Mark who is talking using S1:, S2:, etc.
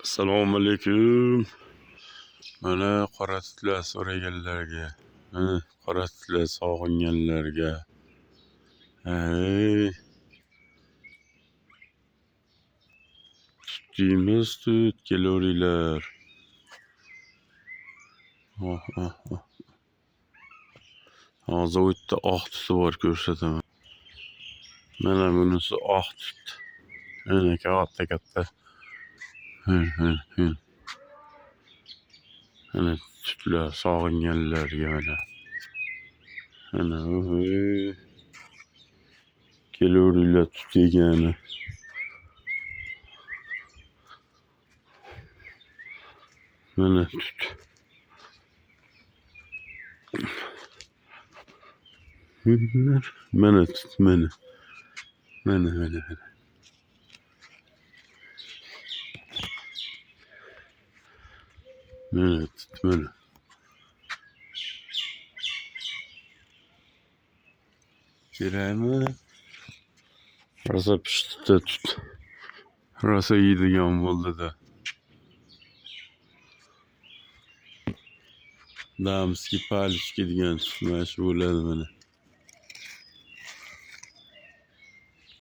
S1: Assalomu alaykum. Mana qora tutlar so'raganlarga, mana qora tutlar sog'inganlarga. Hey, tutimiz tut kelaveringlar. Hozir bu yerda oq tuti bor, ko'rsataman. Mana bunisi oq tut. Mana katta. Mana tutlar sog'inganlarga mana. Mana kelaveringlar tut yegani. Mana tut. Mana tut, mana. Mana tut, mana. Kerakmi? Rosa pishdi tut. Rosa yeydigan bo'ldi-da. Damskiy palichka degan tut mana shu bo'ladi mana.